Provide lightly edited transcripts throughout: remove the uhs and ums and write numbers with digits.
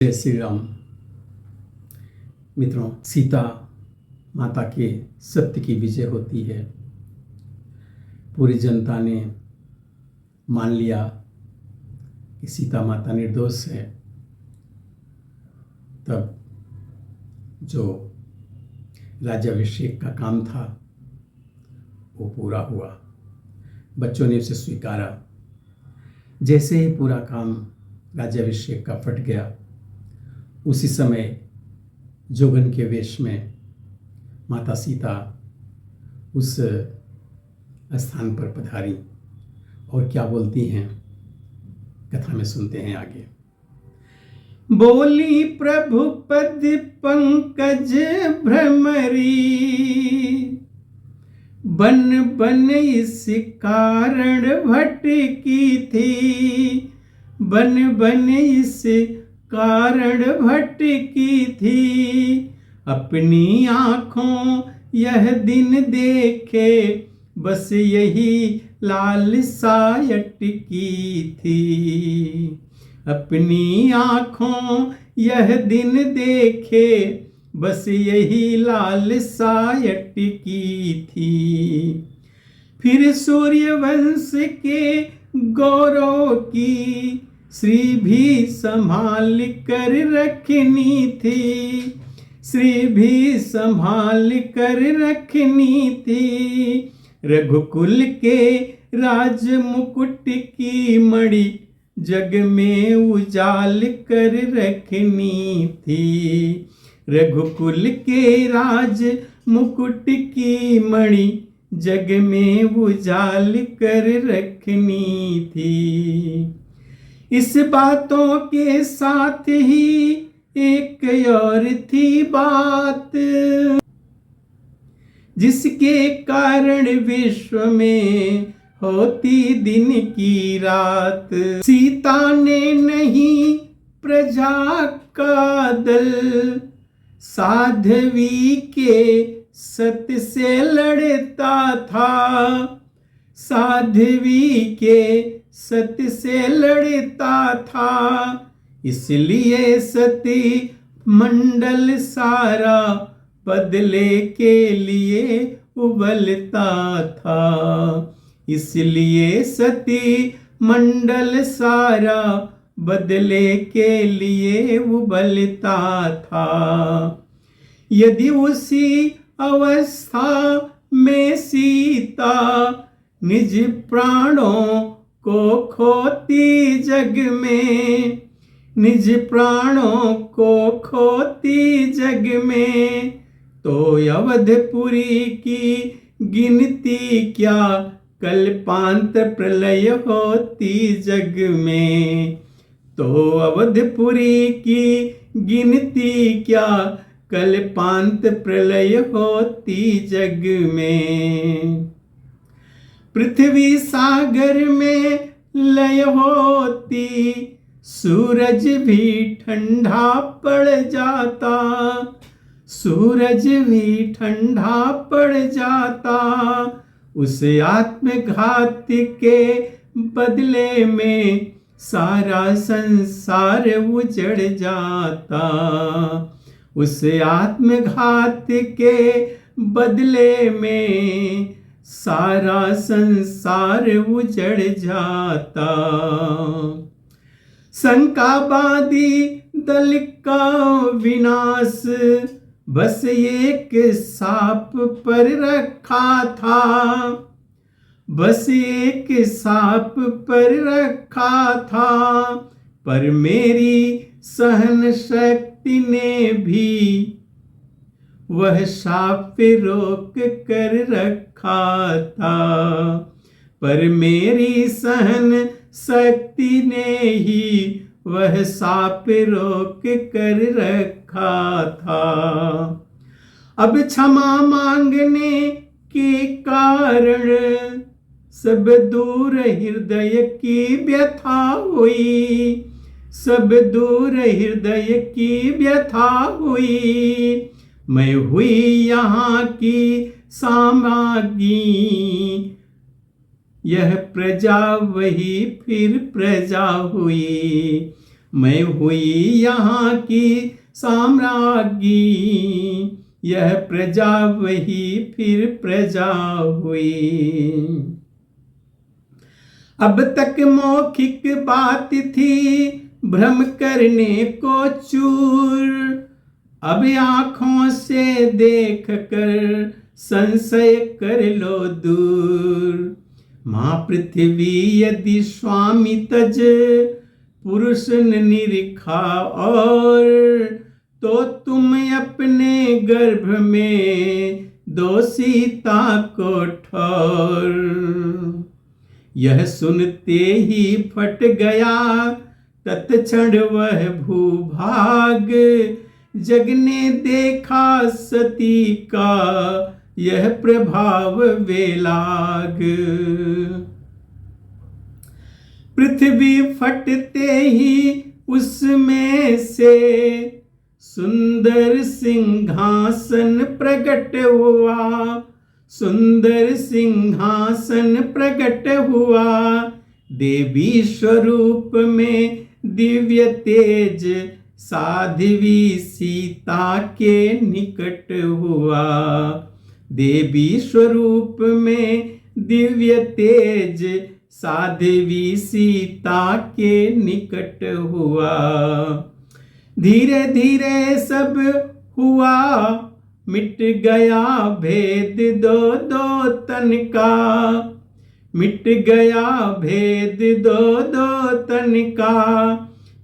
जय श्री राम। मित्रों, सीता माता के सत्य की विजय होती है। पूरी जनता ने मान लिया कि सीता माता निर्दोष है। तब जो राज्याभिषेक का काम था वो पूरा हुआ। बच्चों ने उसे स्वीकारा। जैसे ही पूरा काम राज्याभिषेक का फट गया, उसी समय जोगन के वेश में माता सीता उस स्थान पर पधारी और क्या बोलती हैं कथा में सुनते हैं आगे। बोली प्रभु पद पंकज भ्रमरी, बन बन इस कारण भटकी थी, बन बन इस कारण भटकी थी। अपनी आँखों यह दिन देखे, बस यही लालसा अटकी थी। अपनी आँखों यह दिन देखे, बस यही लालसा अटकी थी। फिर सूर्यवंश के गौरव की श्री भी संभाल कर रखनी थी, श्री भी संभाल कर रखनी थी। रघुकुल के राज मुकुट की मणि जग में उजाल कर रखनी थी। रघुकुल के राज मुकुट की मणि जग में उजाल कर रखनी थी। इस बातों के साथ ही एक और थी बात, जिसके कारण विश्व में होती दिन की रात। सीता ने नहीं प्रजा का दल, साध्वी के सत्य से लड़ता था, साध्वी के सत्य से लड़ता था। इसलिए सती मंडल सारा बदले के लिए उबलता था। इसलिए सती मंडल सारा बदले के लिए उबलता था। यदि उसी अवस्था में सीता निज प्राणों को खोती जग में, निज प्राणों को खोती जग में, तो अवधपुरी की गिनती क्या कल्पांत प्रलय होती जग में। तो अवधपुरी की गिनती क्या कल्पांत प्रलय होती जग में। पृथ्वी सागर में लय होती, सूरज भी ठंडा पड़ जाता, सूरज भी ठंडा पड़ जाता। उस आत्मघात के बदले में सारा संसार उजड़ जाता। उस आत्मघात के बदले में सारा संसार उजड़ जाता। शंकाबादी दल का विनाश बस एक सांप पर रखा था, बस एक सांप पर रखा था। पर मेरी सहन शक्ति ने भी वह सांप रोक कर रखा था। पर मेरी सहन शक्ति ने ही वह सांप रोक कर रखा था। अब क्षमा मांगने के कारण सब दूर हृदय की व्यथा हुई, सब दूर हृदय की व्यथा हुई। मैं हुई यहाँ की सामागी, यह प्रजा वही फिर प्रजा हुई। मैं हुई यहाँ की साम्राज्ञी, यह प्रजा वही फिर प्रजा हुई। अब तक मौखिक बात थी भ्रम करने को चूर, अब आंखों से देख कर संशय कर लो दूर। मां पृथ्वी यदि स्वामी तज पुरुष निरीखा और, तो तुम अपने गर्भ में दो सीता को ठौर। यह सुनते ही फट गया तत्क्षण वह भूभाग, जग ने देखा सती का यह प्रभाव वेलाग। पृथ्वी फटते ही उसमें से सुंदर सिंहासन प्रकट हुआ, सुंदर सिंहासन प्रकट हुआ। देवी स्वरूप में दिव्य तेज साध्वी सीता के निकट हुआ। देवी स्वरूप में दिव्य तेज साध्वी सीता के निकट हुआ। धीरे धीरे सब हुआ मिट गया भेद दो दो तन का, मिट गया भेद दो दो तन का।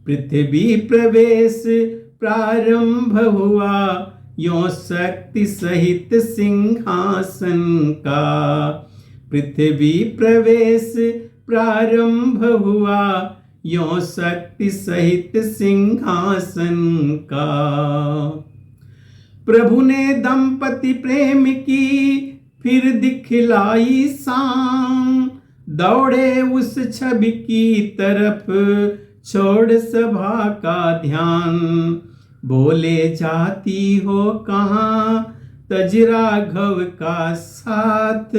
पृथ्वी प्रवेश प्रारंभ हुआ यों शक्ति सहित सिंहासन का। पृथ्वी प्रवेश प्रारंभ हुआ यों शक्ति सहित सिंहासन का। प्रभु ने दंपति प्रेम की फिर दिखलाई शाम, दौड़े उस छवि की तरफ छोड़ सभा का ध्यान। बोले जाती हो कहाँ तज राघव का साथ,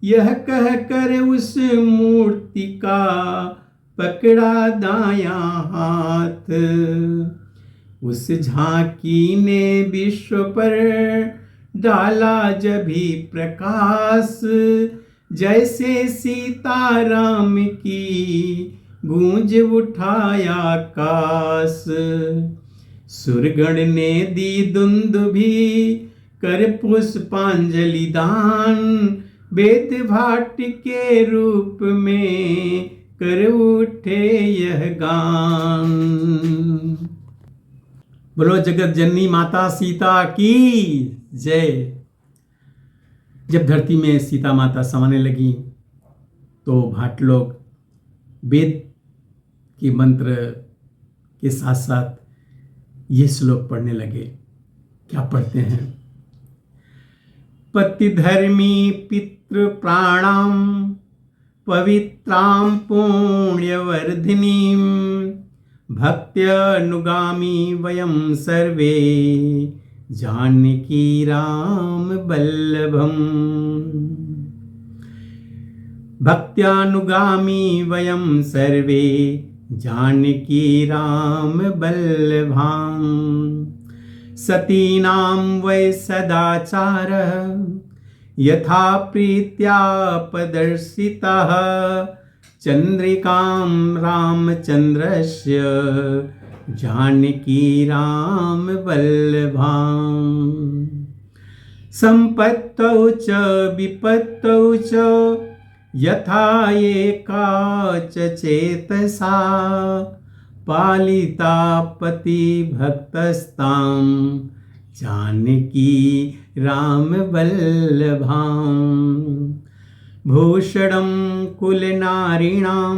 यह कह कर उस मूर्ति का पकड़ा दायां हाथ। उस झांकी ने विश्व पर डाला जभी प्रकाश, जैसे सीताराम की गूंज उठाया आकाश। सुरगण ने दी दुंदुभी कर पुष्पांजलि दान, वेद भाट के रूप में कर उठे यह गान। बोलो जगत जननी माता सीता की जय। जब धरती में सीता माता समाने लगी तो भाट लोग वेद के मंत्र के साथ साथ ये श्लोक पढ़ने लगे। क्या पढ़ते हैं? पति धर्मी पितृ प्राणाम पवित्रां पुण्यवर्धिनीं, भक्त्यनुगामी वयं सर्वे जानकी राम बल्लभम्। भक्त्यानुगामी वयं सर्वे जानकी राम बल्लभाम्। सतीनां वै सदाचारः यथा प्रीत्या प्रदर्शितः, चंद्रिकां रामचंद्रस्य जानकी राम बल्लभाम्। संपत्तौ च विपत्तौ च यथा एका च चेतसा, पालिता पति भक्तस्तां जानकी राम बल्लभाम्। भूषणं कुलनारीणां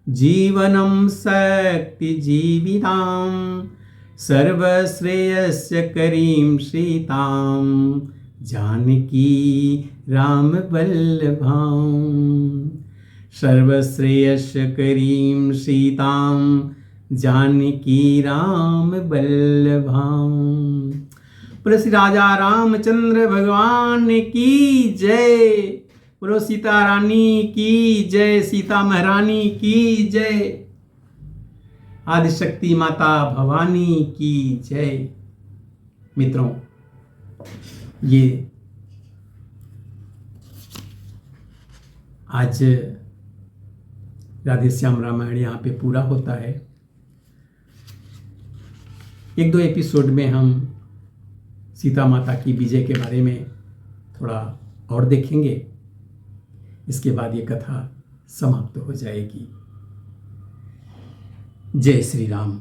जीवनं शक्तिजीवितां, सर्वश्रेयस्य करीं सीतां जानकी राम बल्लभाम्। सर्वश्रेयस्य करीं सीतां जानकी राम बल्लभाम्। बोलो श्री राजा रामचंद्र भगवान की जय। बोलो सीता रानी की जय, सीता महारानी की जय। आदिशक्ति माता भवानी की जय। मित्रों, ये आज राधे श्याम रामायण यहाँ पे पूरा होता है। एक दो एपिसोड में हम सीता माता की विजय के बारे में थोड़ा और देखेंगे। इसके बाद ये कथा समाप्त हो जाएगी। जय श्री राम।